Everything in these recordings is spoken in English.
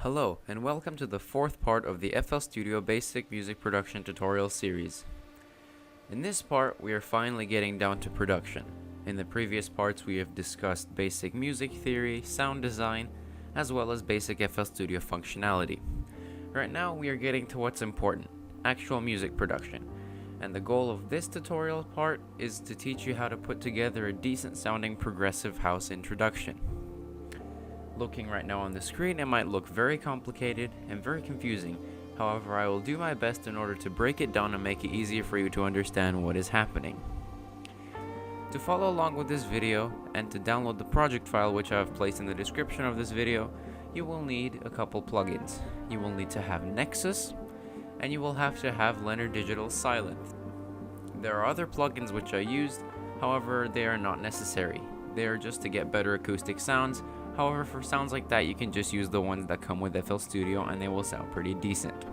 Hello, and welcome to the fourth part of the FL Studio Basic Music Production Tutorial series. In this part, we are finally getting down to production. In the previous parts, we have discussed basic music theory, sound design, as well as basic FL Studio functionality. Right now, we are getting to what's important, actual music production. And the goal of this tutorial part is to teach you how to put together a decent sounding progressive house introduction. Looking right now on the screen, it might look very complicated and very confusing. However, I will do my best in order to break it down and make it easier for you to understand what is happening. To follow along with this video and to download the project file which I have placed in the description of this video, you will need a couple plugins. You will need to have Nexus, and you will have to have Leonard Digital Silent. There are other plugins which I used, however they are not necessary. They are just to get better acoustic sounds. However, for sounds like that, you can just use the ones that come with FL Studio and they will sound pretty decent.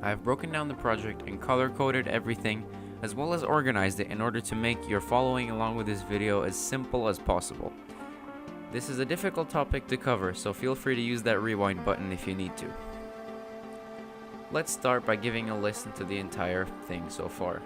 I have broken down the project and color-coded everything, as well as organized it in order to make your following along with this video as simple as possible. This is a difficult topic to cover, so feel free to use that rewind button if you need to. Let's start by giving a listen to the entire thing so far.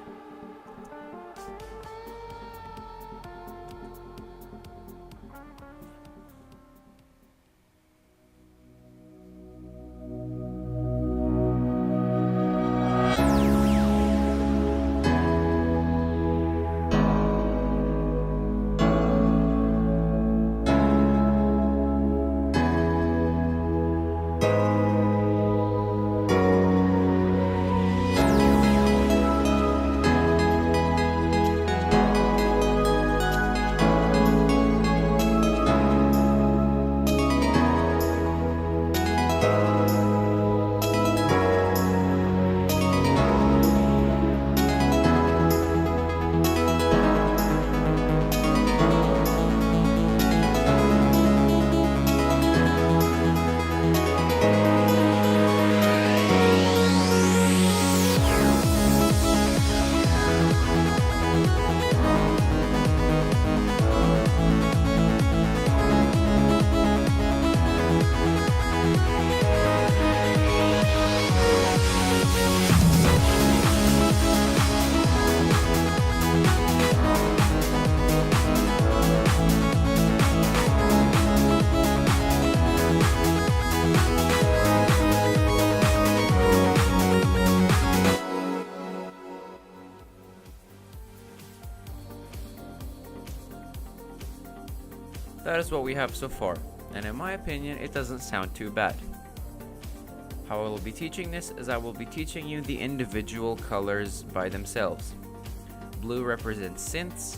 That is what we have so far, and in my opinion, it doesn't sound too bad. How I will be teaching this is I will be teaching you the individual colors by themselves. Blue represents synths,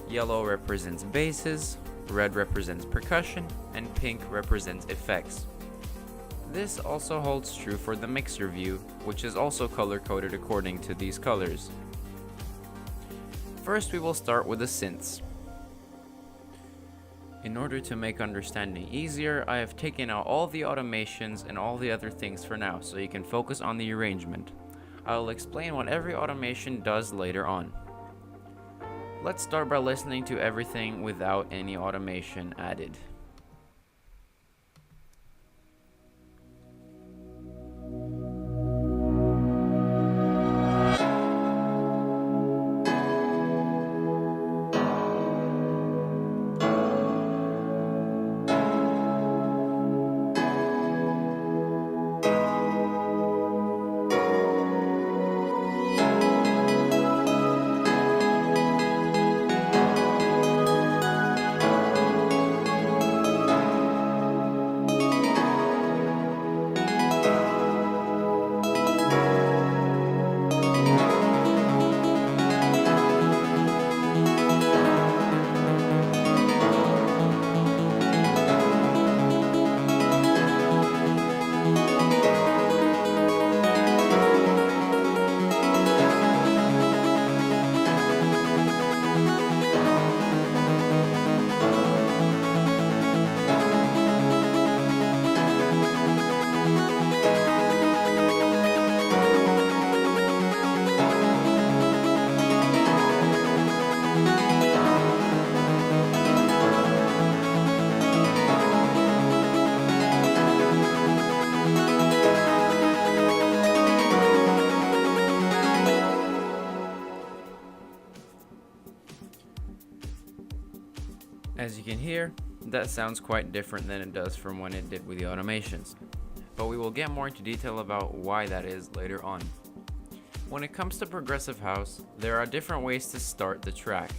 yellow represents basses, red represents percussion, and pink represents effects. This also holds true for the mixer view, which is also color-coded according to these colors. First, we will start with the synths. In order to make understanding easier, I have taken out all the automations and all the other things for now, so you can focus on the arrangement. I will explain what every automation does later on. Let's start by listening to everything without any automation added. you can hear, that sounds quite different than it does from when it did with the automations. But we will get more into detail about why that is later on. When it comes to progressive house, there are different ways to start the track.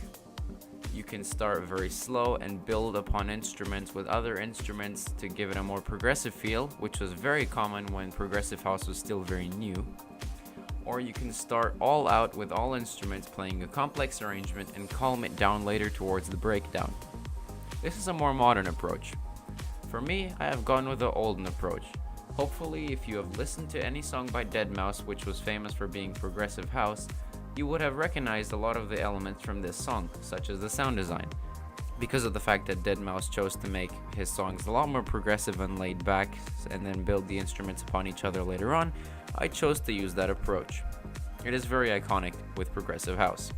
You can start very slow and build upon instruments with other instruments to give it a more progressive feel, which was very common when progressive house was still very new. Or you can start all out with all instruments playing a complex arrangement and calm it down later towards the breakdown. This is a more modern approach. For me, I have gone with the olden approach. Hopefully, if you have listened to any song by Deadmau5, which was famous for being progressive house, you would have recognized a lot of the elements from this song, such as the sound design. Because of the fact that Deadmau5 chose to make his songs a lot more progressive and laid back, and then build the instruments upon each other later on, I chose to use that approach. It is very iconic with progressive house.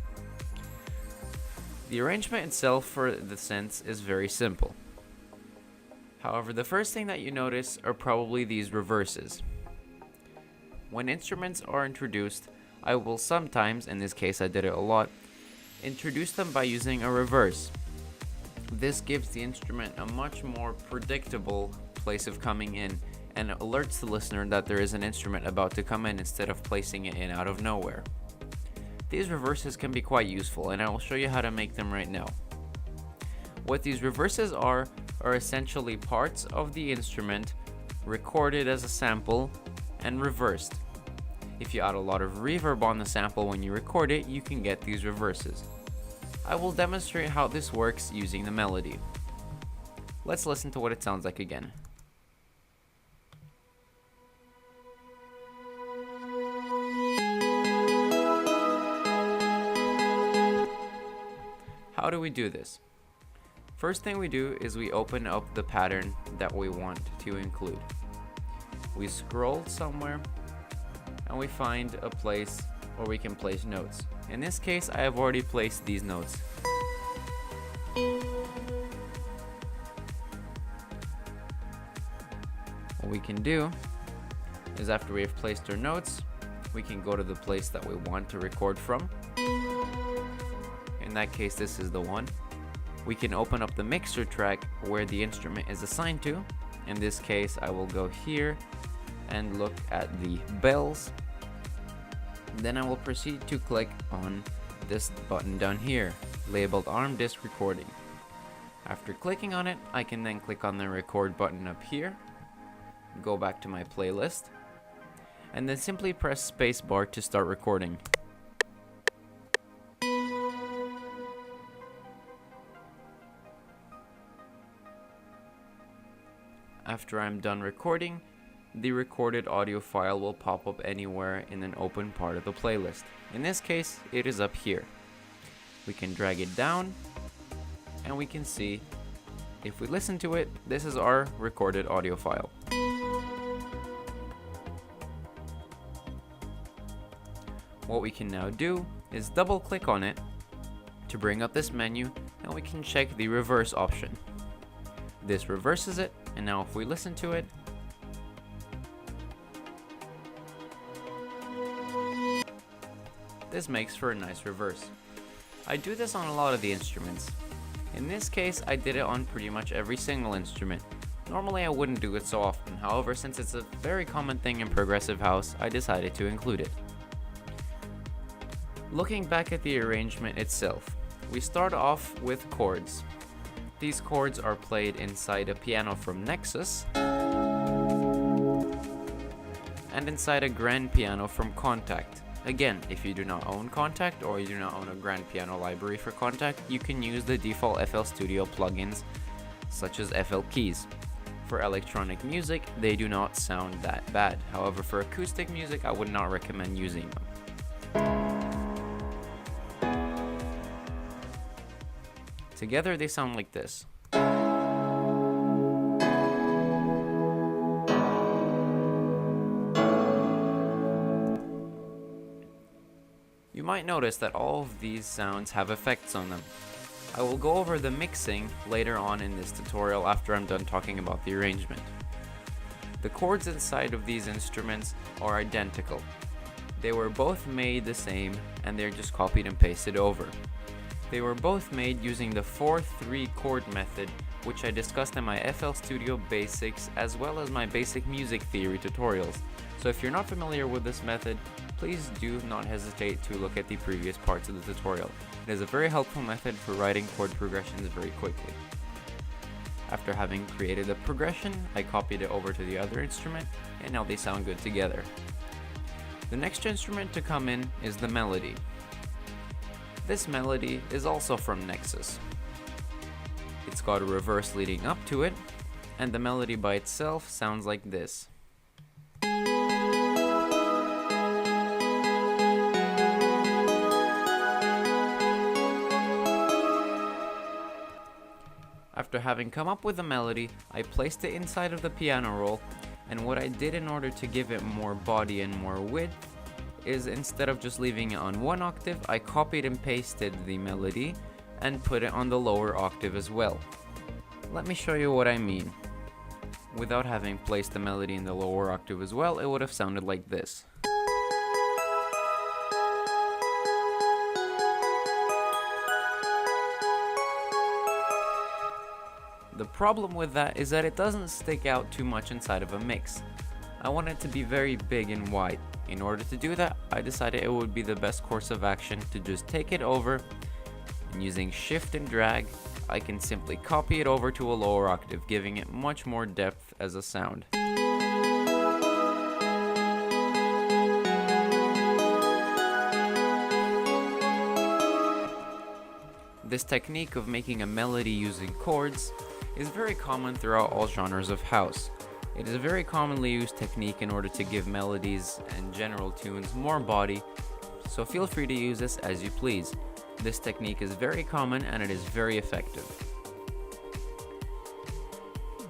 The arrangement itself for the synths is very simple. However, the first thing that you notice are probably these reverses. When instruments are introduced, I will sometimes, in this case I did it a lot, introduce them by using a reverse. This gives the instrument a much more predictable place of coming in and alerts the listener that there is an instrument about to come in instead of placing it in out of nowhere. These reverses can be quite useful, and I will show you how to make them right now. What these reverses are essentially parts of the instrument recorded as a sample and reversed. If you add a lot of reverb on the sample when you record it, you can get these reverses. I will demonstrate how this works using the melody. Let's listen to what it sounds like again. How do we do this? First thing we do is we open up the pattern that we want to include. We scroll somewhere and we find a place where we can place notes. In this case, I have already placed these notes. What we can do is, after we have placed our notes, we can go to the place that we want to record from. In that case, this is the one. We can open up the mixer track where the instrument is assigned to. In this case, I will go here and look at the bells. Then I will proceed to click on this button down here, labeled Arm Disk Recording. After clicking on it, I can then click on the record button up here, go back to my playlist, and then simply press spacebar to start recording. After I'm done recording, the recorded audio file will pop up anywhere in an open part of the playlist. In this case, it is up here. We can drag it down, and we can see, if we listen to it, this is our recorded audio file. What we can now do is double click on it to bring up this menu, and we can check the reverse option. This reverses it, and now if we listen to it, this makes for a nice reverse. I do this on a lot of the instruments. In this case, I did it on pretty much every single instrument. Normally I wouldn't do it so often, however, since it's a very common thing in progressive house, I decided to include it. Looking back at the arrangement itself, we start off with chords. These chords are played inside a piano from Nexus and inside a grand piano from Kontakt. Again, if you do not own Kontakt or you do not own a grand piano library for Kontakt, you can use the default FL Studio plugins such as FL Keys. For electronic music, they do not sound that bad. However, for acoustic music, I would not recommend using them. Together, they sound like this. You might notice that all of these sounds have effects on them. I will go over the mixing later on in this tutorial after I'm done talking about the arrangement. The chords inside of these instruments are identical. They were both made the same and they're just copied and pasted over. They were both made using the 4-3 chord method, which I discussed in my FL Studio Basics as well as my basic music theory tutorials. So if you're not familiar with this method, please do not hesitate to look at the previous parts of the tutorial. It is a very helpful method for writing chord progressions very quickly. After having created a progression, I copied it over to the other instrument, and now they sound good together. The next instrument to come in is the melody. This melody is also from Nexus. It's got a reverse leading up to it, and the melody by itself sounds like this. After having come up with the melody, I placed it inside of the piano roll, and what I did in order to give it more body and more width is instead of just leaving it on one octave, I copied and pasted the melody and put it on the lower octave as well. Let me show you what I mean. Without having placed the melody in the lower octave as well, it would have sounded like this. The problem with that is that it doesn't stick out too much inside of a mix. I want it to be very big and wide. In order to do that, I decided it would be the best course of action to just take it over, and using shift and drag, I can simply copy it over to a lower octave, giving it much more depth as a sound. This technique of making a melody using chords is very common throughout all genres of house. It is a very commonly used technique in order to give melodies and general tunes more body, so feel free to use this as you please. This technique is very common and it is very effective.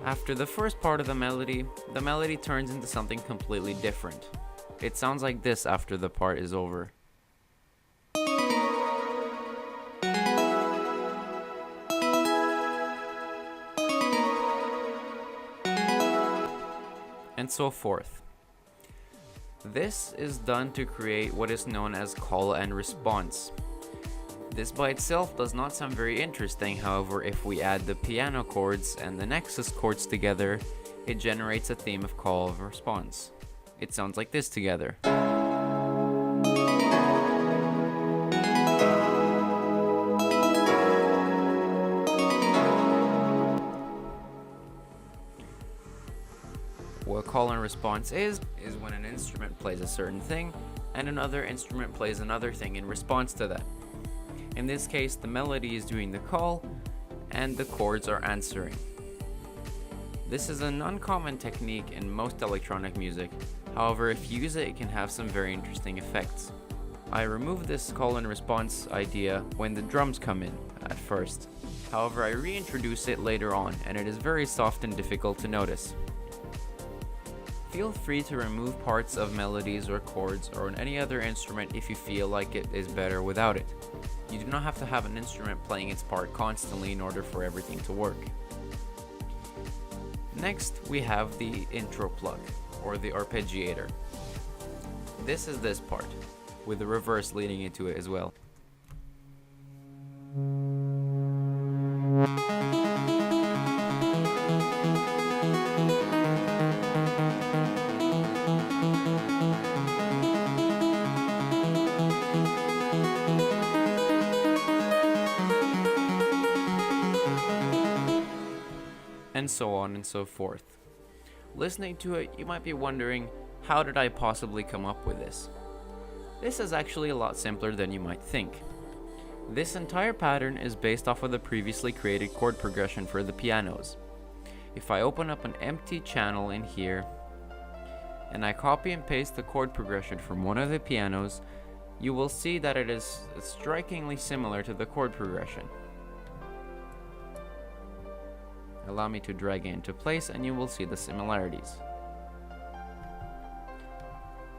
After the first part of the melody turns into something completely different. It sounds like this after the part is over. And so forth. This is done to create what is known as call and response. This by itself does not sound very interesting, however, if we add the piano chords and the Nexus chords together, it generates a theme of call and response. It sounds like this together. What call and response is when an instrument plays a certain thing and another instrument plays another thing in response to that. In this case, the melody is doing the call and the chords are answering. This is an uncommon technique in most electronic music. However, if you use it, it can have some very interesting effects. I removed this call and response idea when the drums come in at first. However, I reintroduce it later on, and it is very soft and difficult to notice. Feel free to remove parts of melodies or chords or on any other instrument if you feel like it is better without it. You do not have to have an instrument playing its part constantly in order for everything to work. Next, we have the intro plug, or the arpeggiator. This is this part, with the reverse leading into it as well. And so on and so forth. Listening to it, you might be wondering, how did I possibly come up with this? This is actually a lot simpler than you might think. This entire pattern is based off of the previously created chord progression for the pianos. If I open up an empty channel in here, and I copy and paste the chord progression from one of the pianos, you will see that it is strikingly similar to the chord progression. Allow me to drag it into place and you will see the similarities.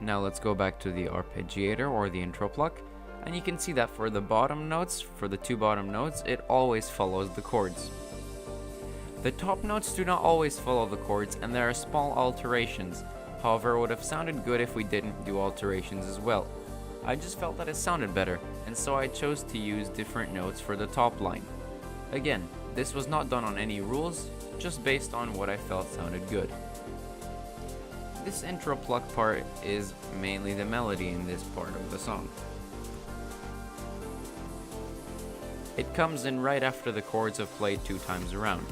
Now let's go back to the arpeggiator or the intro pluck, and you can see that for the bottom notes, for the two bottom notes, it always follows the chords. The top notes do not always follow the chords and there are small alterations. However, it would have sounded good if we didn't do alterations as well. I just felt that it sounded better, and so I chose to use different notes for the top line. Again, this was not done on any rules, just based on what I felt sounded good. This intro pluck part is mainly the melody in this part of the song. It comes in right after the chords have played 2 times around.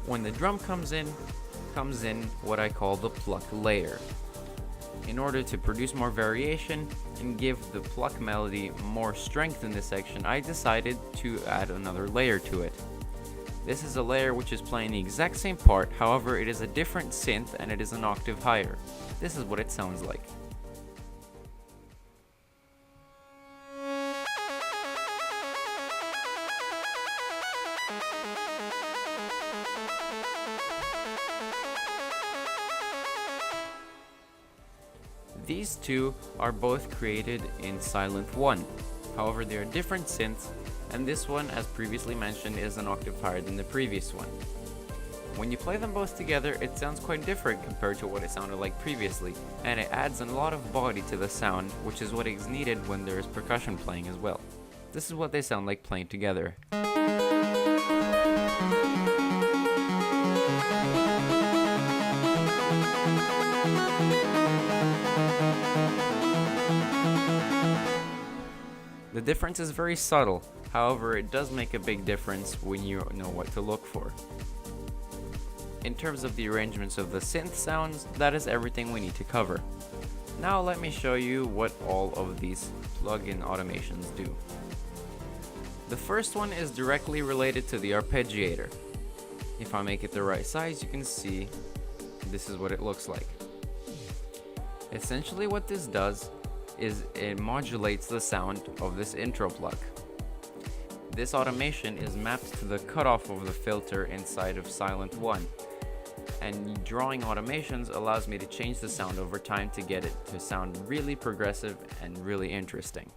When the drum comes in what I call the pluck layer. In order to produce more variation and give the pluck melody more strength in this section, I decided to add another layer to it. This is a layer which is playing the exact same part, however it is a different synth and it is an octave higher. This is what it sounds like. These two are both created in Silent 1, however they are different synths, and this one, as previously mentioned, is an octave higher than the previous one. When you play them both together, it sounds quite different compared to what it sounded like previously, and it adds a lot of body to the sound, which is what is needed when there is percussion playing as well. This is what they sound like playing together. The difference is very subtle, however it does make a big difference when you know what to look for. In terms of the arrangements of the synth sounds, that is everything we need to cover. Now let me show you what all of these plugin automations do. The first one is directly related to the arpeggiator. If I make it the right size, you can see this is what it looks like. Essentially what this does is it modulates the sound of this intro pluck. This automation is mapped to the cutoff of the filter inside of Silent 1, and drawing automations allows me to change the sound over time to get it to sound really progressive and really interesting.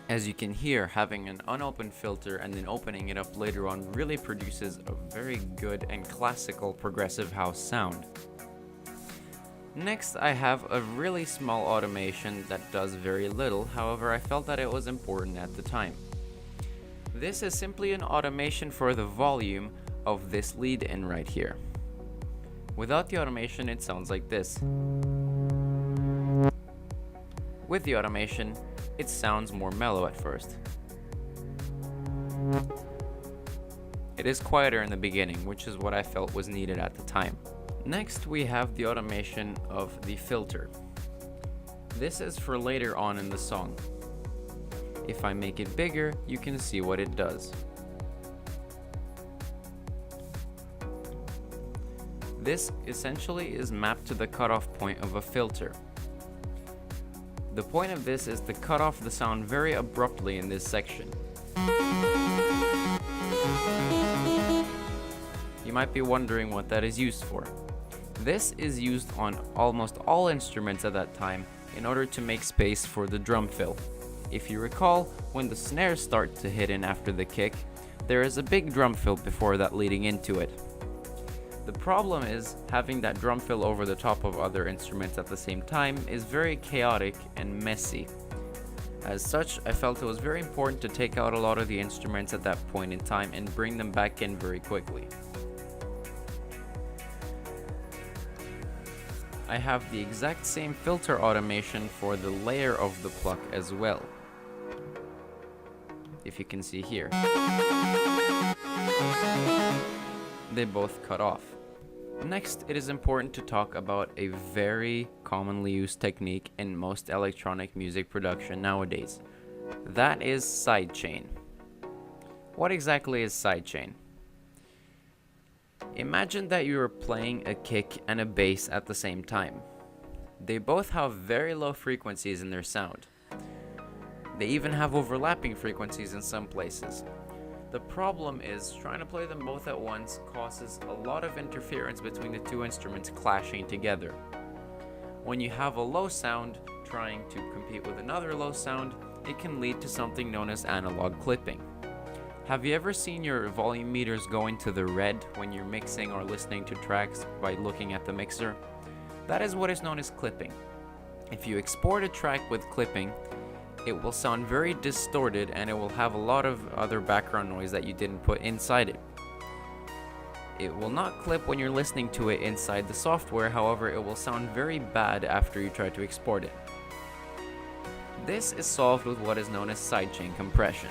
As you can hear, having an unopened filter and then opening it up later on really produces a very good and classical progressive house sound. Next, I have a really small automation that does very little, however I felt that it was important at the time. This is simply an automation for the volume of this lead in right here. Without the automation, it sounds like this. With the automation, it sounds more mellow at first. It is quieter in the beginning, which is what I felt was needed at the time. Next, we have the automation of the filter. This is for later on in the song. If I make it bigger, you can see what it does. This essentially is mapped to the cutoff point of a filter. The point of this is to cut off the sound very abruptly in this section. You might be wondering what that is used for. This is used on almost all instruments at that time in order to make space for the drum fill. If you recall, when the snares start to hit in after the kick, there is a big drum fill before that leading into it. The problem is, having that drum fill over the top of other instruments at the same time is very chaotic and messy. As such, I felt it was very important to take out a lot of the instruments at that point in time and bring them back in very quickly. I have the exact same filter automation for the layer of the pluck as well, if you can see here. They both cut off. Next, it is important to talk about a very commonly used technique in most electronic music production nowadays. That is sidechain. What exactly is sidechain? Imagine that you are playing a kick and a bass at the same time. They both have very low frequencies in their sound. They even have overlapping frequencies in some places. The problem is, trying to play them both at once causes a lot of interference between the two instruments clashing together. When you have a low sound trying to compete with another low sound, it can lead to something known as analog clipping. Have you ever seen your volume meters go into the red when you're mixing or listening to tracks by looking at the mixer? That is what is known as clipping. If you export a track with clipping, it will sound very distorted and it will have a lot of other background noise that you didn't put inside it. It will not clip when you're listening to it inside the software, however, it will sound very bad after you try to export it. This is solved with what is known as sidechain compression.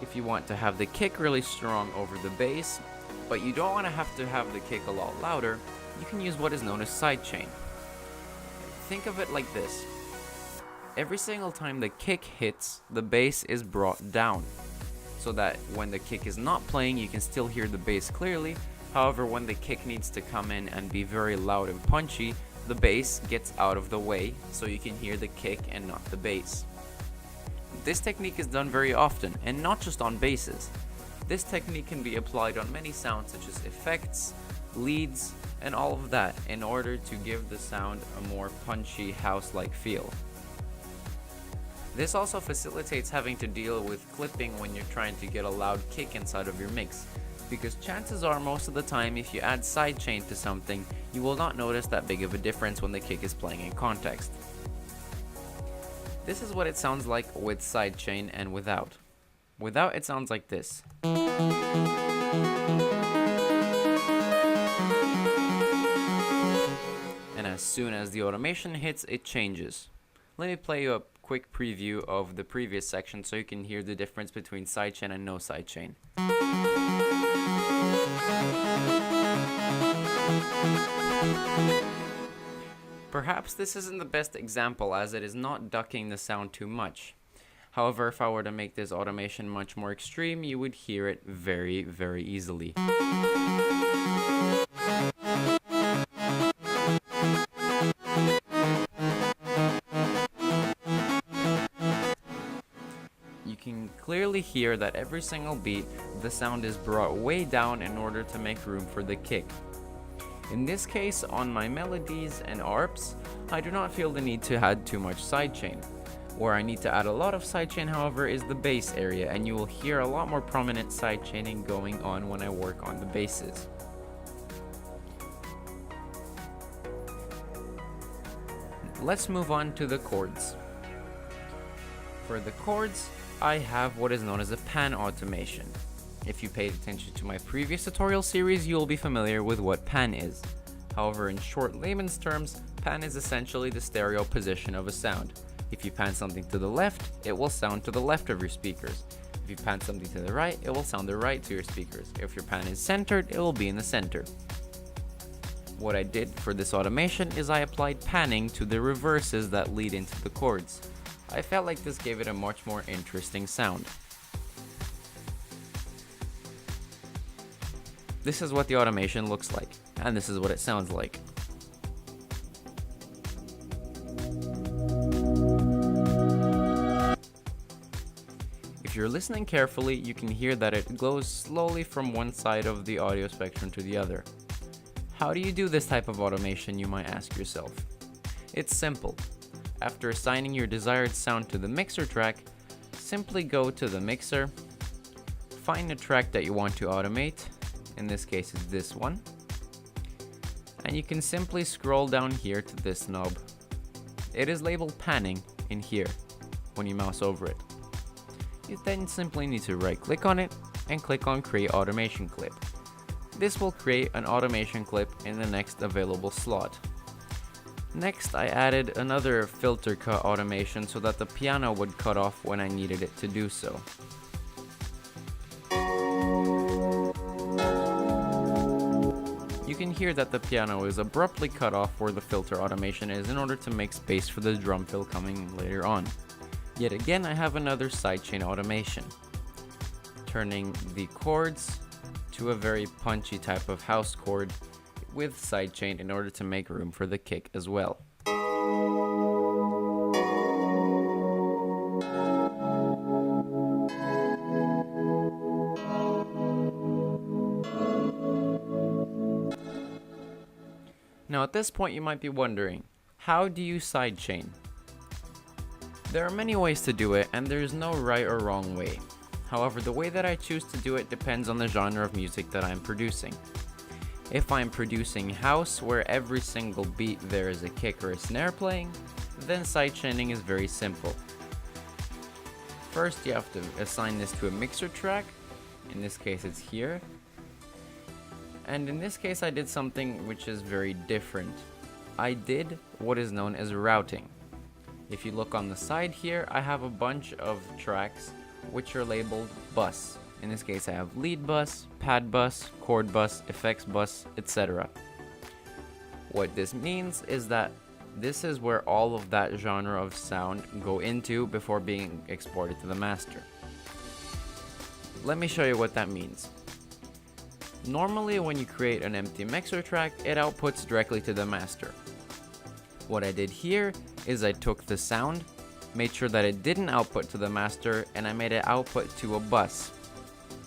If you want to have the kick really strong over the bass, but you don't want to have the kick a lot louder, you can use what is known as sidechain. Think of it like this. Every single time the kick hits, the bass is brought down, so that when the kick is not playing, you can still hear the bass clearly. However, when the kick needs to come in and be very loud and punchy, the bass gets out of the way, so you can hear the kick and not the bass. This technique is done very often, and not just on basses. This technique can be applied on many sounds such as effects, leads, and all of that in order to give the sound a more punchy house-like feel. This also facilitates having to deal with clipping when you're trying to get a loud kick inside of your mix, because chances are most of the time if you add sidechain to something, you will not notice that big of a difference when the kick is playing in context. This is what it sounds like with sidechain and without. Without, it sounds like this. And as soon as the automation hits, it changes. Let me play you a quick preview of the previous section so you can hear the difference between sidechain and no sidechain. Perhaps this isn't the best example as it is not ducking the sound too much. However, if I were to make this automation much more extreme, you would hear it very, very easily. You can clearly hear that every single beat, the sound is brought way down in order to make room for the kick. In this case, on my melodies and ARPs, I do not feel the need to add too much sidechain. Where I need to add a lot of sidechain, however, is the bass area, and you will hear a lot more prominent sidechaining going on when I work on the basses. Let's move on to the chords. For the chords, I have what is known as a pan automation. If you paid attention to my previous tutorial series, you will be familiar with what pan is. However, in short layman's terms, pan is essentially the stereo position of a sound. If you pan something to the left, it will sound to the left of your speakers. If you pan something to the right, it will sound the right to your speakers. If your pan is centered, it will be in the center. What I did for this automation is I applied panning to the reverses that lead into the chords. I felt like this gave it a much more interesting sound. This is what the automation looks like, and this is what it sounds like. If you're listening carefully, you can hear that it goes slowly from one side of the audio spectrum to the other. How do you do this type of automation, you might ask yourself? It's simple. After assigning your desired sound to the mixer track, simply go to the mixer, find the track that you want to automate, in this case it's this one, and you can simply scroll down here to this knob. It is labeled panning in here when you mouse over it. You then simply need to right click on it and click on create automation clip. This will create an automation clip in the next available slot. Next, I added another filter cut automation so that the piano would cut off when I needed it to do so. You can hear that the piano is abruptly cut off where the filter automation is in order to make space for the drum fill coming later on. Yet again, I have another sidechain automation, turning the chords to a very punchy type of house chord with sidechain in order to make room for the kick as well. Now at this point you might be wondering, how do you sidechain? There are many ways to do it, and there's no right or wrong way. However, the way that I choose to do it depends on the genre of music that I'm producing. If I'm producing house, where every single beat there is a kick or a snare playing, then sidechaining is very simple. First, you have to assign this to a mixer track. In this case, it's here. And in this case, I did something which is very different. I did what is known as routing. If you look on the side here, I have a bunch of tracks which are labeled bus. In this case, I have lead bus, pad bus, chord bus, effects bus, etc. What this means is that this is where all of that genre of sound go into before being exported to the master. Let me show you what that means. Normally, when you create an empty mixer track, it outputs directly to the master. What I did here is I took the sound, made sure that it didn't output to the master, and I made it output to a bus.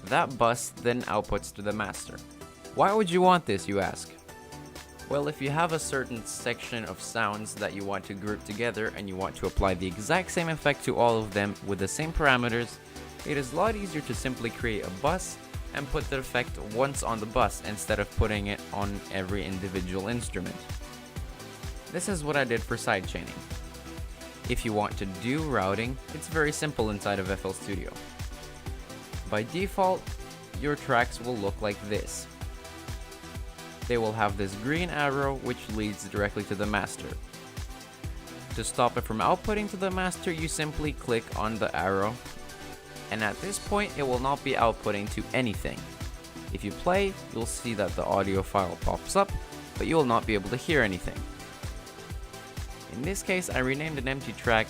That bus then outputs to the master. Why would you want this, you ask? Well, if you have a certain section of sounds that you want to group together and you want to apply the exact same effect to all of them with the same parameters, it is a lot easier to simply create a bus and put the effect once on the bus instead of putting it on every individual instrument. This is what I did for sidechaining. If you want to do routing, it's very simple inside of FL Studio. By default, your tracks will look like this. They will have this green arrow which leads directly to the master. To stop it from outputting to the master, you simply click on the arrow, and at this point it will not be outputting to anything. If you play, you'll see that the audio file pops up, but you will not be able to hear anything. In this case, I renamed an empty track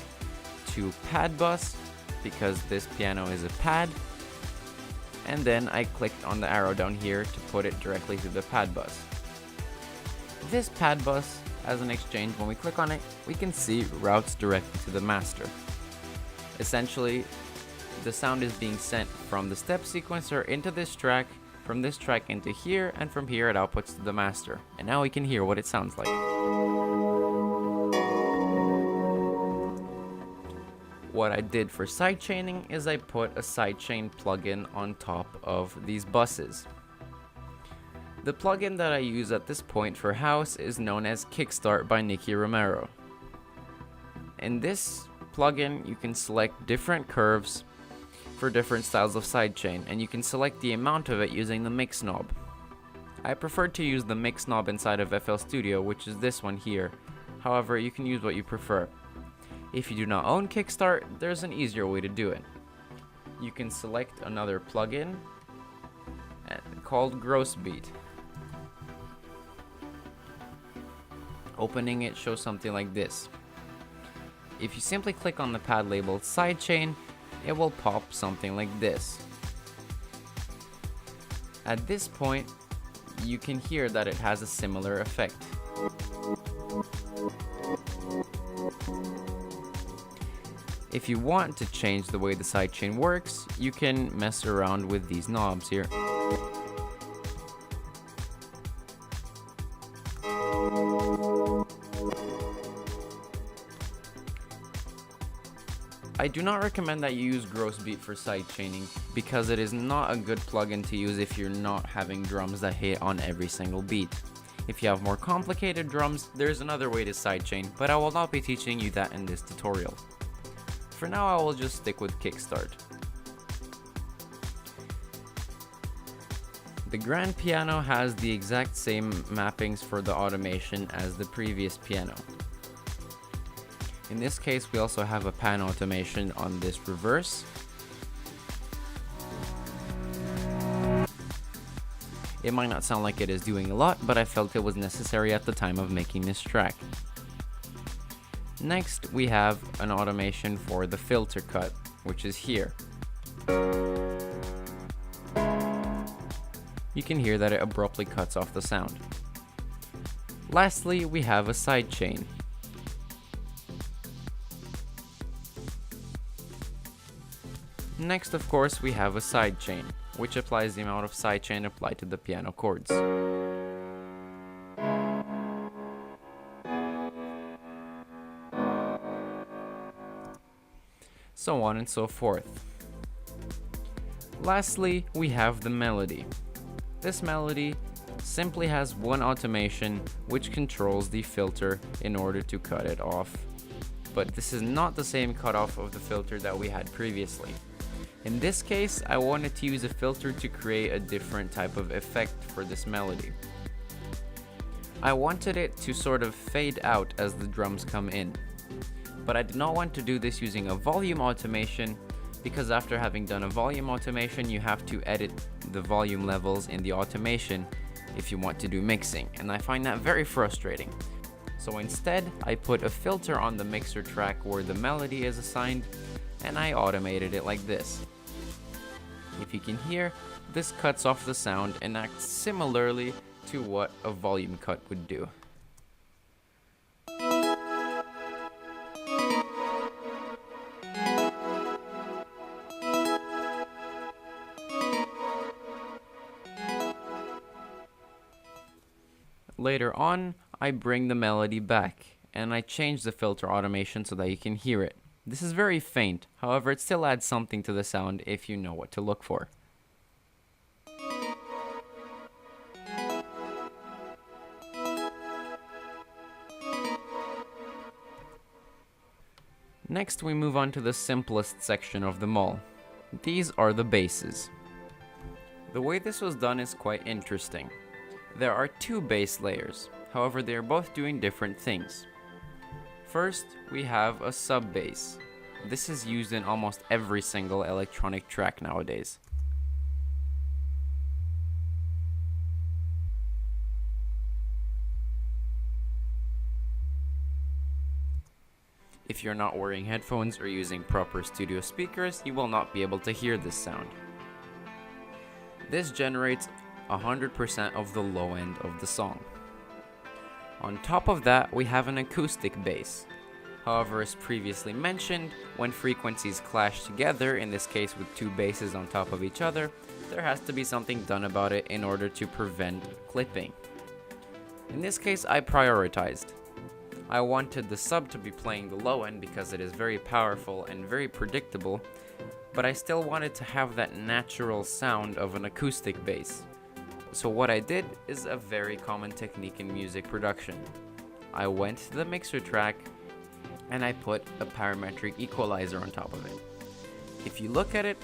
to pad bus because this piano is a pad, and then I clicked on the arrow down here to put it directly to the pad bus. This pad bus, as an exchange, when we click on it, we can see routes directly to the master. Essentially, the sound is being sent from the step sequencer into this track, from this track into here, and from here it outputs to the master. And now we can hear what it sounds like. What I did for sidechaining is I put a sidechain plugin on top of these buses. The plugin that I use at this point for house is known as Kickstart by Nicky Romero. In this plugin, you can select different curves for different styles of sidechain, and you can select the amount of it using the mix knob. I prefer to use the mix knob inside of FL Studio, which is this one here. However, you can use what you prefer. If you do not own Kickstart, there's an easier way to do it. You can select another plugin called Grossbeat. Opening it shows something like this. If you simply click on the pad labeled sidechain, it will pop something like this. At this point, you can hear that it has a similar effect. If you want to change the way the sidechain works, you can mess around with these knobs here. I do not recommend that you use Grossbeat for sidechaining because it is not a good plugin to use if you're not having drums that hit on every single beat. If you have more complicated drums, there's another way to sidechain, but I will not be teaching you that in this tutorial. For now, I will just stick with Kickstart. The grand piano has the exact same mappings for the automation as the previous piano. In this case, we also have a pan automation on this reverse. It might not sound like it is doing a lot, but I felt it was necessary at the time of making this track. Next, we have an automation for the filter cut, which is here. You can hear that it abruptly cuts off the sound. Lastly, we have a sidechain. Next, of course, we have a sidechain, which applies the amount of sidechain applied to the piano chords. so on and so forth. Lastly, we have the melody. This melody simply has one automation which controls the filter in order to cut it off. But this is not the same cutoff of the filter that we had previously. In this case, I wanted to use a filter to create a different type of effect for this melody. I wanted it to sort of fade out as the drums come in. But I did not want to do this using a volume automation, because after having done a volume automation, you have to edit the volume levels in the automation if you want to do mixing, and I find that very frustrating. So instead, I put a filter on the mixer track where the melody is assigned, and I automated it like this. If you can hear, this cuts off the sound and acts similarly to what a volume cut would do. Later on, I bring the melody back, and I change the filter automation so that you can hear it. This is very faint, however it still adds something to the sound if you know what to look for. Next, we move on to the simplest section of them all. These are the basses. The way this was done is quite interesting. There are two bass layers, however they are both doing different things. First, we have a sub-bass. This is used in almost every single electronic track nowadays. If you're not wearing headphones or using proper studio speakers, you will not be able to hear this sound. This generates 100% of the low end of the song. On top of that, we have an acoustic bass. However, as previously mentioned, when frequencies clash together, in this case with two basses on top of each other, there has to be something done about it in order to prevent clipping. In this case, I prioritized. I wanted the sub to be playing the low end because it is very powerful and very predictable, but I still wanted to have that natural sound of an acoustic bass. So what I did is a very common technique in music production. I went to the mixer track and I put a parametric equalizer on top of it. If you look at it,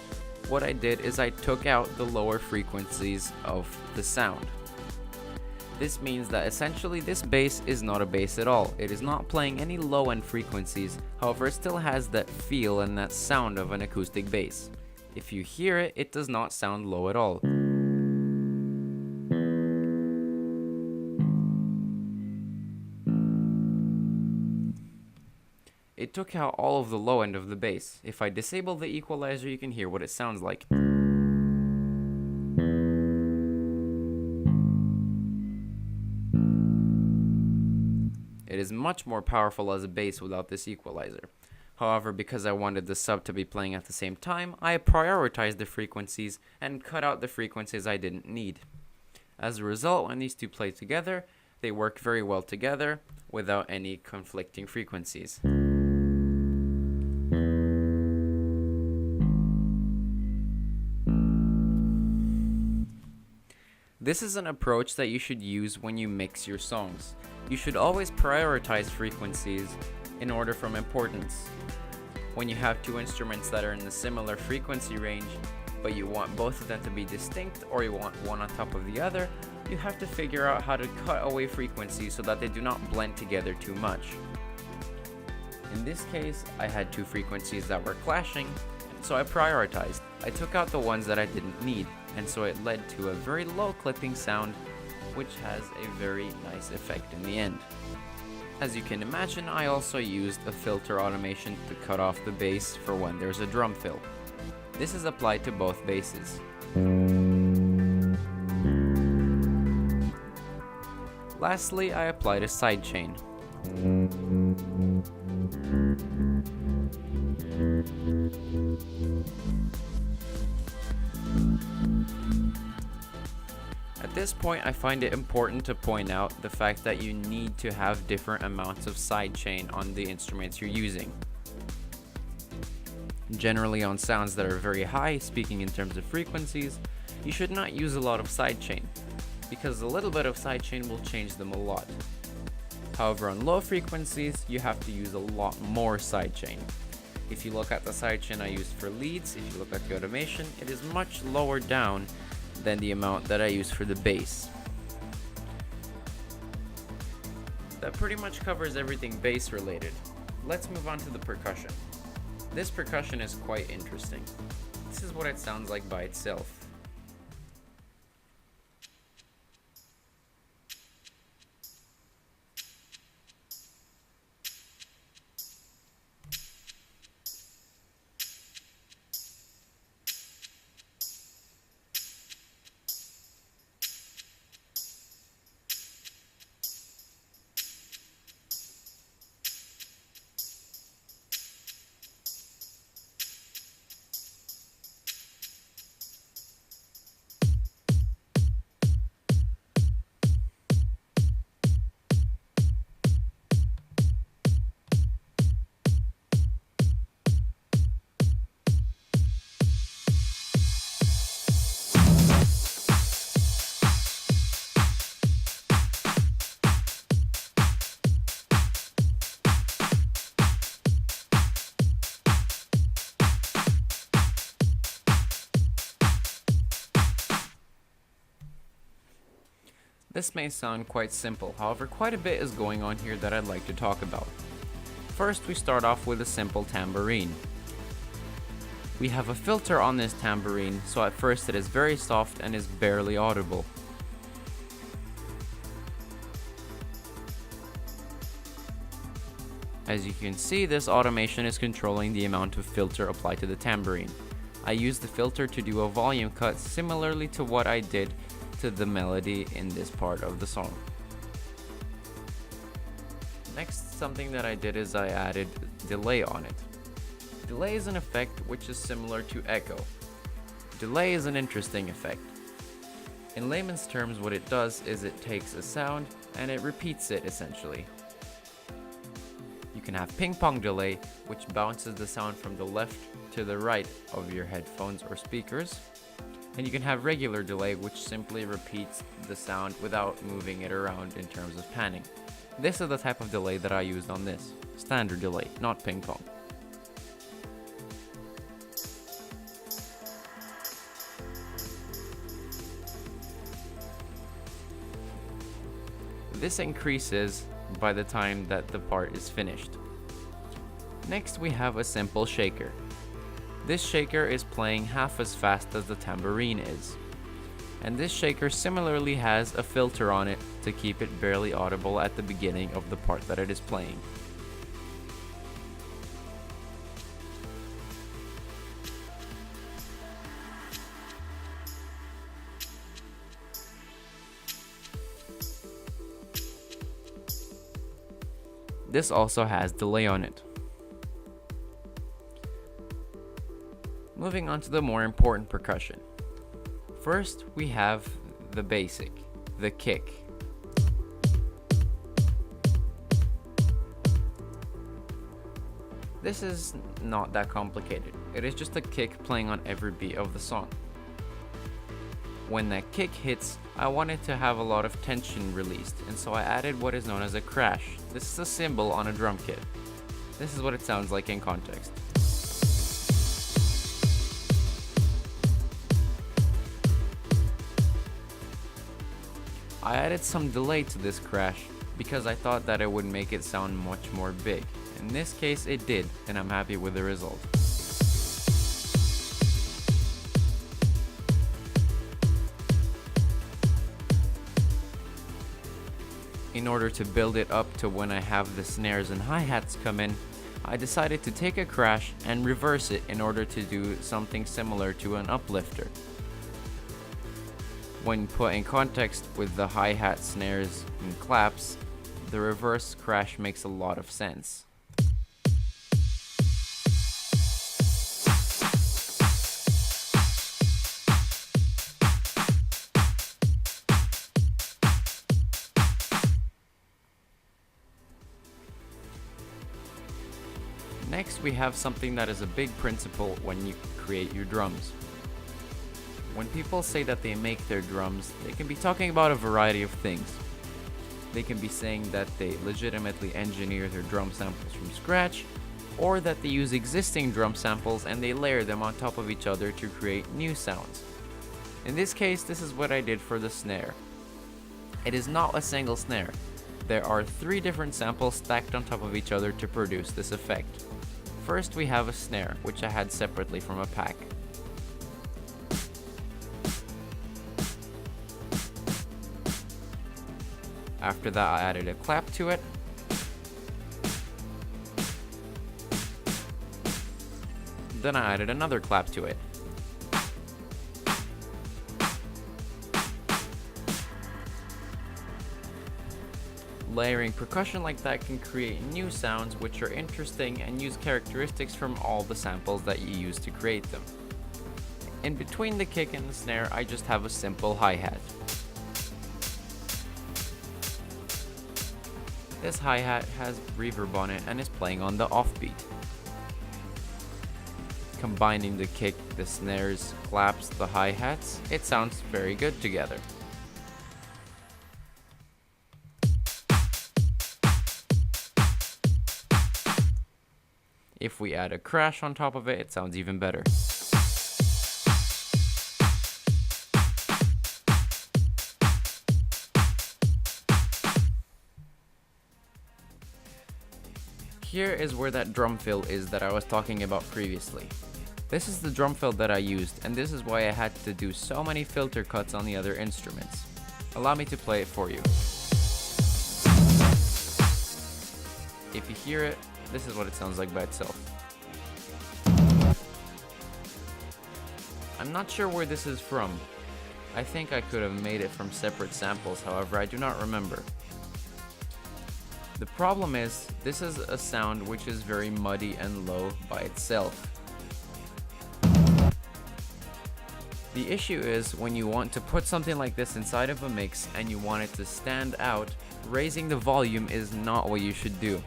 what I did is I took out the lower frequencies of the sound. This means that essentially this bass is not a bass at all. It is not playing any low end frequencies, however it still has that feel and that sound of an acoustic bass. If you hear it, it does not sound low at all. It took out all of the low end of the bass. If I disable the equalizer, you can hear what it sounds like. It is much more powerful as a bass without this equalizer. However, because I wanted the sub to be playing at the same time, I prioritized the frequencies and cut out the frequencies I didn't need. As a result, when these two play together, they work very well together without any conflicting frequencies. This is an approach that you should use when you mix your songs. You should always prioritize frequencies in order from importance. When you have two instruments that are in a similar frequency range, but you want both of them to be distinct or you want one on top of the other, you have to figure out how to cut away frequencies so that they do not blend together too much. In this case, I had two frequencies that were clashing, so I prioritized. I took out the ones that I didn't need, and so it led to a very low clipping sound, which has a very nice effect in the end. As you can imagine, I also used a filter automation to cut off the bass for when there's a drum fill. This is applied to both basses. Lastly, I applied a sidechain. At this point, I find it important to point out the fact that you need to have different amounts of sidechain on the instruments you're using. Generally on sounds that are very high, speaking in terms of frequencies, you should not use a lot of sidechain, because a little bit of sidechain will change them a lot. However, on low frequencies, you have to use a lot more sidechain. If you look at the sidechain I used for leads, if you look at the automation, it is much lower down than the amount that I use for the bass. That pretty much covers everything bass related. Let's move on to the percussion. This percussion is quite interesting. This is what it sounds like by itself. This may sound quite simple, however quite a bit is going on here that I'd like to talk about. First, we start off with a simple tambourine. We have a filter on this tambourine, so at first it is very soft and is barely audible. As you can see, this automation is controlling the amount of filter applied to the tambourine. I use the filter to do a volume cut similarly to what I did to the melody in this part of the song. Next, something that I did is I added delay on it. Delay is an effect which is similar to echo. Delay is an interesting effect. In layman's terms, what it does is it takes a sound and it repeats it essentially. You can have ping pong delay, which bounces the sound from the left to the right of your headphones or speakers. And you can have regular delay, which simply repeats the sound without moving it around in terms of panning. This is the type of delay that I used on this. Standard delay, not ping pong. This increases by the time that the part is finished. Next, we have a simple shaker. This shaker is playing half as fast as the tambourine is. And this shaker similarly has a filter on it to keep it barely audible at the beginning of the part that it is playing. This also has delay on it. Moving on to the more important percussion. First, we have the basic, the kick. This is not that complicated. It is just a kick playing on every beat of the song. When that kick hits, I wanted to have a lot of tension released, and so I added what is known as a crash. This is a cymbal on a drum kit. This is what it sounds like in context. I added some delay to this crash because I thought that it would make it sound much more big. In this case it did, and I'm happy with the result. In order to build it up to when I have the snares and hi-hats come in, I decided to take a crash and reverse it in order to do something similar to an uplifter. When put in context with the hi-hat, snares, and claps, the reverse crash makes a lot of sense. Next, we have something that is a big principle when you create your drums. When people say that they make their drums, they can be talking about a variety of things. They can be saying that they legitimately engineer their drum samples from scratch, or that they use existing drum samples and they layer them on top of each other to create new sounds. In this case, this is what I did for the snare. It is not a single snare. There are 3 different samples stacked on top of each other to produce this effect. First, we have a snare, which I had separately from a pack. After that, I added a clap to it. Then I added another clap to it. Layering percussion like that can create new sounds which are interesting and use characteristics from all the samples that you use to create them. In between the kick and the snare, I just have a simple hi-hat. This hi-hat has reverb on it and is playing on the offbeat. Combining the kick, the snares, claps, the hi-hats, it sounds very good together. If we add a crash on top of it, it sounds even better. Here is where that drum fill is that I was talking about previously. This is the drum fill that I used, and this is why I had to do so many filter cuts on the other instruments. Allow me to play it for you. If you hear it, this is what it sounds like by itself. I'm not sure where this is from. I think I could have made it from separate samples, however, I do not remember. The problem is, this is a sound which is very muddy and low by itself. The issue is, when you want to put something like this inside of a mix and you want it to stand out, raising the volume is not what you should do.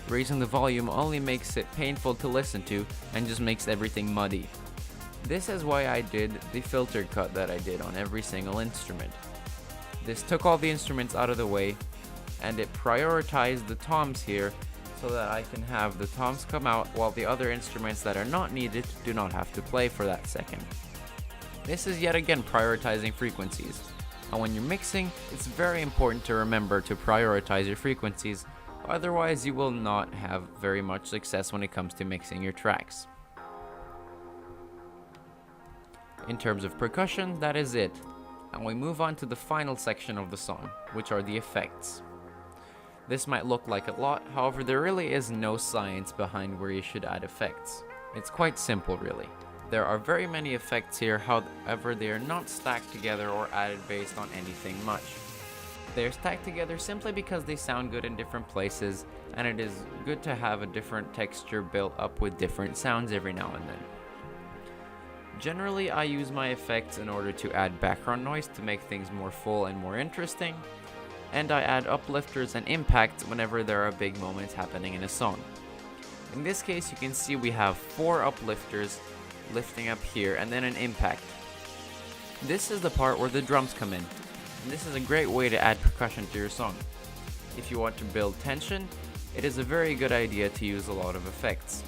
Raising the volume only makes it painful to listen to and just makes everything muddy. This is why I did the filter cut that I did on every single instrument. This took all the instruments out of the way, and it prioritized the toms here so that I can have the toms come out while the other instruments that are not needed do not have to play for that second. This is yet again prioritizing frequencies, and when you're mixing, it's very important to remember to prioritize your frequencies, otherwise you will not have very much success when it comes to mixing your tracks. In terms of percussion, that is it, and we move on to the final section of the song, which are the effects. This might look like a lot, however there really is no science behind where you should add effects. It's quite simple really. There are very many effects here, however they are not stacked together or added based on anything much. They are stacked together simply because they sound good in different places, and it is good to have a different texture built up with different sounds every now and then. Generally, I use my effects in order to add background noise to make things more full and more interesting, and I add uplifters and impact whenever there are big moments happening in a song. In this case, you can see we have 4 uplifters lifting up here and then an impact. This is the part where the drums come in, and this is a great way to add percussion to your song. If you want to build tension, it is a very good idea to use a lot of effects.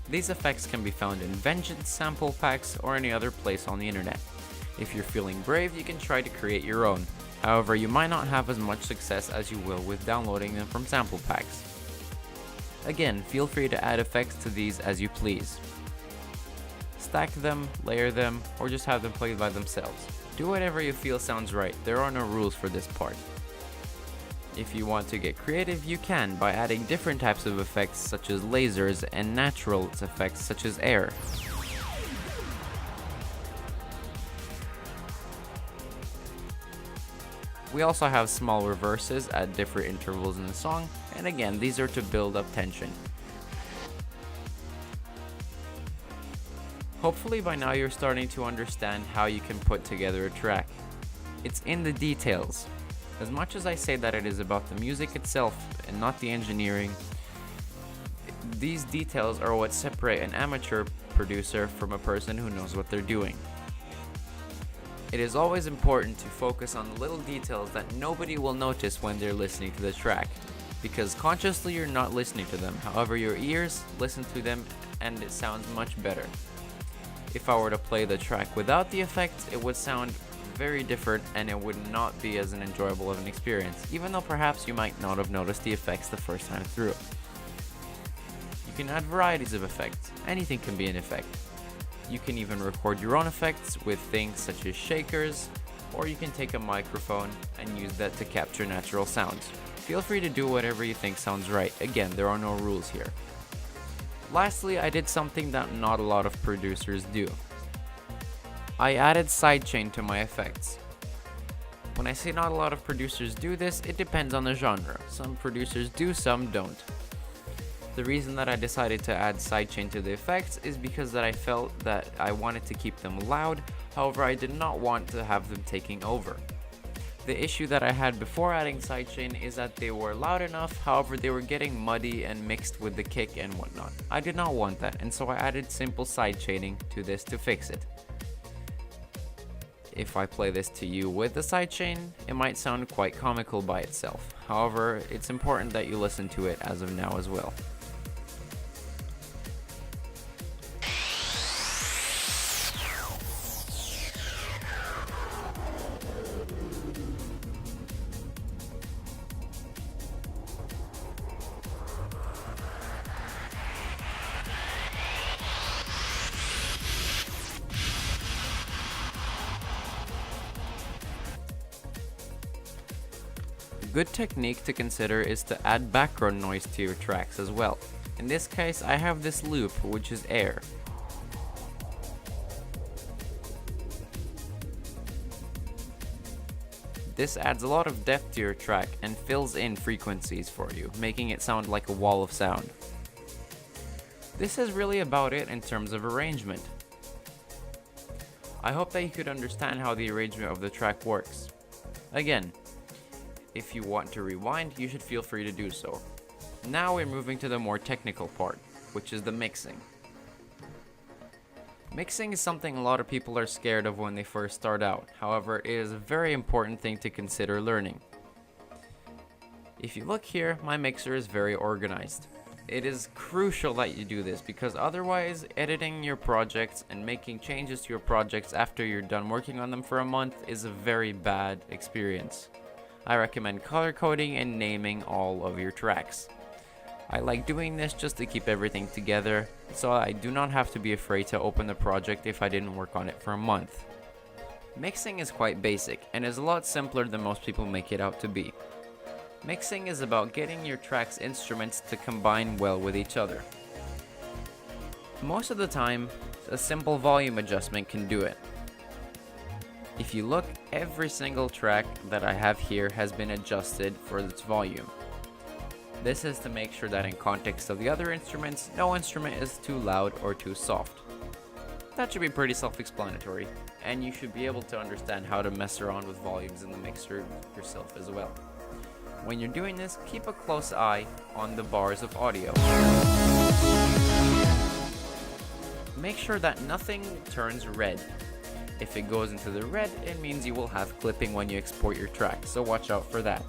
These effects can be found in Vengeance sample packs or any other place on the internet. If you're feeling brave, you can try to create your own. However, you might not have as much success as you will with downloading them from sample packs. Again, feel free to add effects to these as you please. Stack them, layer them, or just have them played by themselves. Do whatever you feel sounds right, there are no rules for this part. If you want to get creative, you can by adding different types of effects such as lasers and natural effects such as air. We also have small reverses at different intervals in the song, and again, these are to build up tension. Hopefully by now you're starting to understand how you can put together a track. It's in the details. As much as I say that it is about the music itself and not the engineering, these details are what separate an amateur producer from a person who knows what they're doing. It is always important to focus on the little details that nobody will notice when they're listening to the track, because consciously you're not listening to them, however your ears listen to them and it sounds much better. If I were to play the track without the effects, it would sound very different and it would not be as enjoyable of an experience, even though perhaps you might not have noticed the effects the first time through. You can add varieties of effects. Anything can be an effect. You can even record your own effects with things such as shakers, or you can take a microphone and use that to capture natural sounds. Feel free to do whatever you think sounds right. Again, there are no rules here. Lastly, I did something that not a lot of producers do. I added sidechain to my effects. When I say not a lot of producers do this, it depends on the genre. Some producers do, some don't. The reason that I decided to add sidechain to the effects is because that I felt that I wanted to keep them loud, however I did not want to have them taking over. The issue that I had before adding sidechain is that they were loud enough, however they were getting muddy and mixed with the kick and whatnot. I did not want that, and so I added simple sidechaining to this to fix it. If I play this to you with the sidechain, it might sound quite comical by itself. However, it's important that you listen to it as of now as well. A good technique to consider is to add background noise to your tracks as well. In this case, I have this loop, which is air. This adds a lot of depth to your track and fills in frequencies for you, making it sound like a wall of sound. This is really about it in terms of arrangement. I hope that you could understand how the arrangement of the track works. Again, if you want to rewind, you should feel free to do so. Now we're moving to the more technical part, which is the mixing. Mixing is something a lot of people are scared of when they first start out. However, it is a very important thing to consider learning. If you look here, my mixer is very organized. It is crucial that you do this because otherwise editing your projects and making changes to your projects after you're done working on them for a month is a very bad experience. I recommend color coding and naming all of your tracks. I like doing this just to keep everything together, so I do not have to be afraid to open the project if I didn't work on it for a month. Mixing is quite basic and is a lot simpler than most people make it out to be. Mixing is about getting your track's instruments to combine well with each other. Most of the time, a simple volume adjustment can do it. If you look, every single track that I have here has been adjusted for its volume. This is to make sure that in context of the other instruments, no instrument is too loud or too soft. That should be pretty self-explanatory, and you should be able to understand how to mess around with volumes in the mixer yourself as well. When you're doing this, keep a close eye on the bars of audio. Make sure that nothing turns red. If it goes into the red, it means you will have clipping when you export your track, so watch out for that.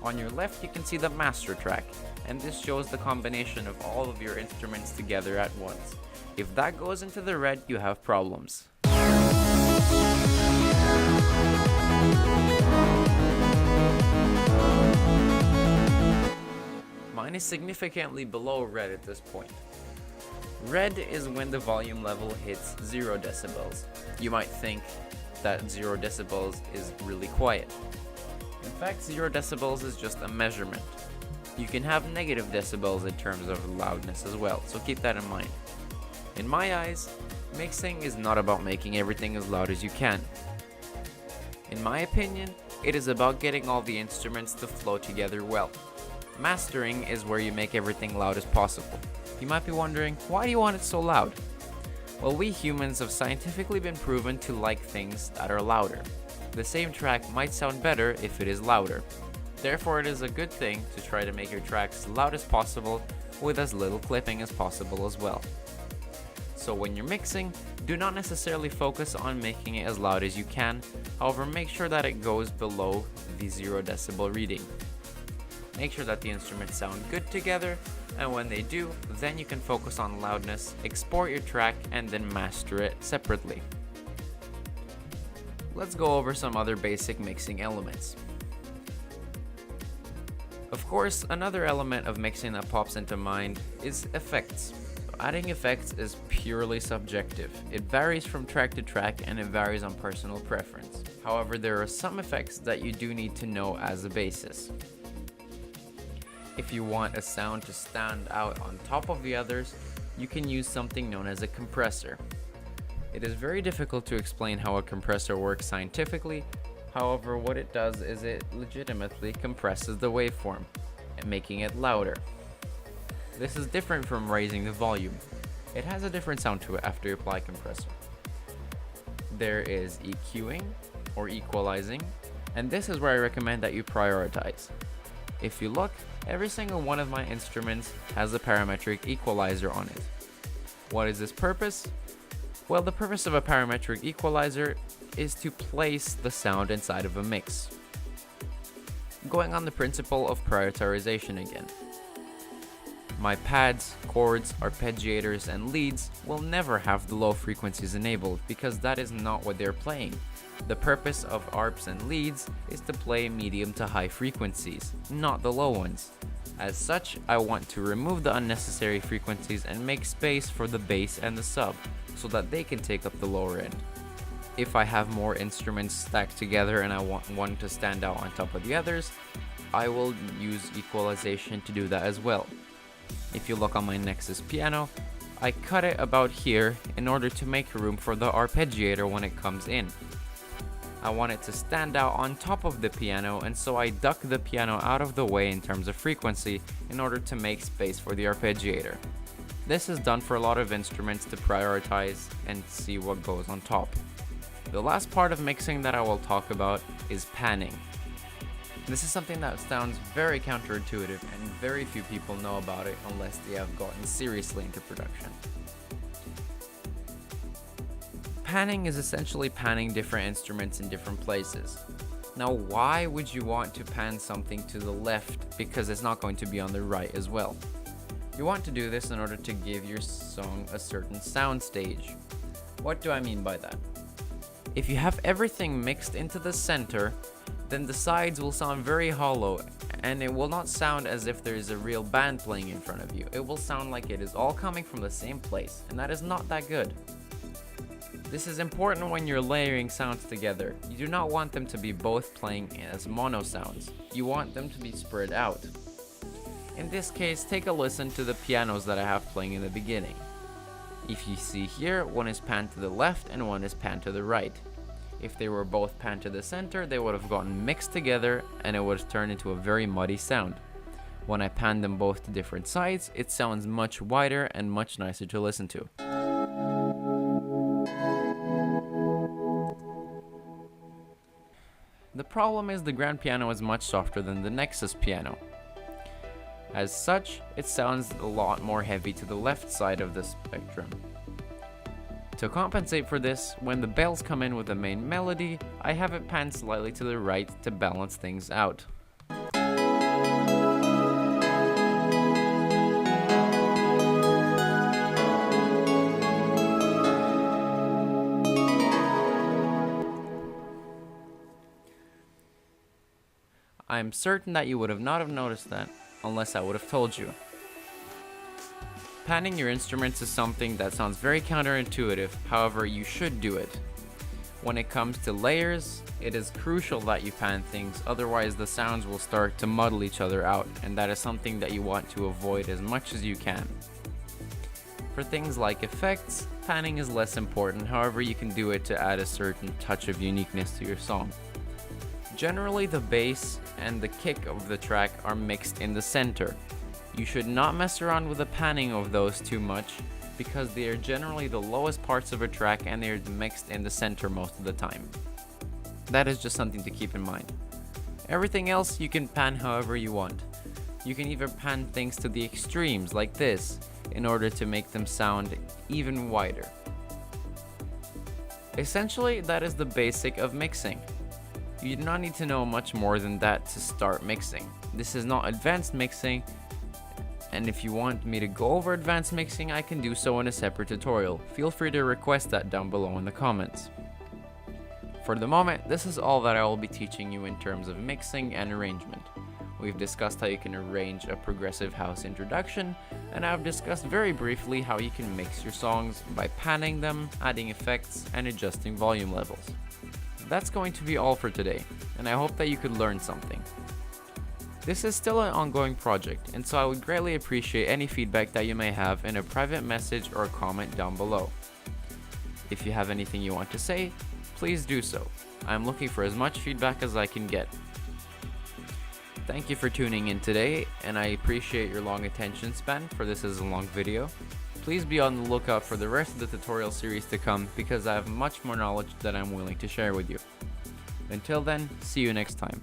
On your left, you can see the master track, and this shows the combination of all of your instruments together at once. If that goes into the red, you have problems. Mine is significantly below red at this point. Red is when the volume level hits 0 decibels. You might think that 0 decibels is really quiet. In fact, 0 decibels is just a measurement. You can have negative decibels in terms of loudness as well, so keep that in mind. In my eyes, mixing is not about making everything as loud as you can. In my opinion, it is about getting all the instruments to flow together well. Mastering is where you make everything loud as possible. You might be wondering, why do you want it so loud? Well, we humans have scientifically been proven to like things that are louder. The same track might sound better if it is louder. Therefore, it is a good thing to try to make your tracks as loud as possible with as little clipping as possible as well. So when you're mixing, do not necessarily focus on making it as loud as you can, however make sure that it goes below the 0 decibel reading. Make sure that the instruments sound good together, and when they do, then you can focus on loudness, export your track, and then master it separately. Let's go over some other basic mixing elements. Of course, another element of mixing that pops into mind is effects. Adding effects is purely subjective. It varies from track to track and it varies on personal preference. However, there are some effects that you do need to know as a basis. If you want a sound to stand out on top of the others, you can use something known as a compressor. It is very difficult to explain how a compressor works scientifically. However, what it does is it legitimately compresses the waveform, making it louder. This is different from raising the volume. It has a different sound to it after you apply compressor. There is EQing or equalizing, and this is where I recommend that you prioritize. If you look, every single one of my instruments has a parametric equalizer on it. What is this purpose? Well, the purpose of a parametric equalizer is to place the sound inside of a mix. Going on the principle of prioritization again. My pads, chords, arpeggiators, and leads will never have the low frequencies enabled because that is not what they're playing. The purpose of arps and leads is to play medium to high frequencies, not the low ones. As such, I want to remove the unnecessary frequencies and make space for the bass and the sub, so that they can take up the lower end. If I have more instruments stacked together and I want one to stand out on top of the others, I will use equalization to do that as well. If you look on my Nexus piano, I cut it about here in order to make room for the arpeggiator when it comes in. I want it to stand out on top of the piano, and so I duck the piano out of the way in terms of frequency in order to make space for the arpeggiator. This is done for a lot of instruments to prioritize and see what goes on top. The last part of mixing that I will talk about is panning. This is something that sounds very counterintuitive and very few people know about it unless they have gotten seriously into production. Panning is essentially panning different instruments in different places. Now, why would you want to pan something to the left because it's not going to be on the right as well? You want to do this in order to give your song a certain sound stage. What do I mean by that? If you have everything mixed into the center, then the sides will sound very hollow and it will not sound as if there is a real band playing in front of you. It will sound like it is all coming from the same place, and that is not that good. This is important when you're layering sounds together. You do not want them to be both playing as mono sounds. You want them to be spread out. In this case, take a listen to the pianos that I have playing in the beginning. If you see here, one is panned to the left and one is panned to the right. If they were both panned to the center, they would have gotten mixed together and it would have turned into a very muddy sound. When I pan them both to different sides, it sounds much wider and much nicer to listen to. The problem is the grand piano is much softer than the Nexus piano. As such, it sounds a lot more heavy to the left side of the spectrum. To compensate for this, when the bells come in with the main melody, I have it panned slightly to the right to balance things out. I am certain that you would have not have noticed that unless I would have told you. Panning your instruments is something that sounds very counterintuitive, however you should do it. When it comes to layers, it is crucial that you pan things, otherwise the sounds will start to muddle each other out, and that is something that you want to avoid as much as you can. For things like effects, panning is less important, however you can do it to add a certain touch of uniqueness to your song. Generally, the bass and the kick of the track are mixed in the center. You should not mess around with the panning of those too much, because they are generally the lowest parts of a track and they are mixed in the center most of the time. That is just something to keep in mind. Everything else you can pan however you want. You can even pan things to the extremes like this in order to make them sound even wider. Essentially, that is the basic of mixing. You do not need to know much more than that to start mixing. This is not advanced mixing, and if you want me to go over advanced mixing, I can do so in a separate tutorial. Feel free to request that down below in the comments. For the moment, this is all that I will be teaching you in terms of mixing and arrangement. We've discussed how you can arrange a progressive house introduction, and I've discussed very briefly how you can mix your songs by panning them, adding effects, and adjusting volume levels. That's going to be all for today, and I hope that you could learn something. This is still an ongoing project, and so I would greatly appreciate any feedback that you may have in a private message or comment down below. If you have anything you want to say, please do so. I'm looking for as much feedback as I can get. Thank you for tuning in today, and I appreciate your long attention span, for this is a long video. Please be on the lookout for the rest of the tutorial series to come, because I have much more knowledge that I'm willing to share with you. Until then, see you next time.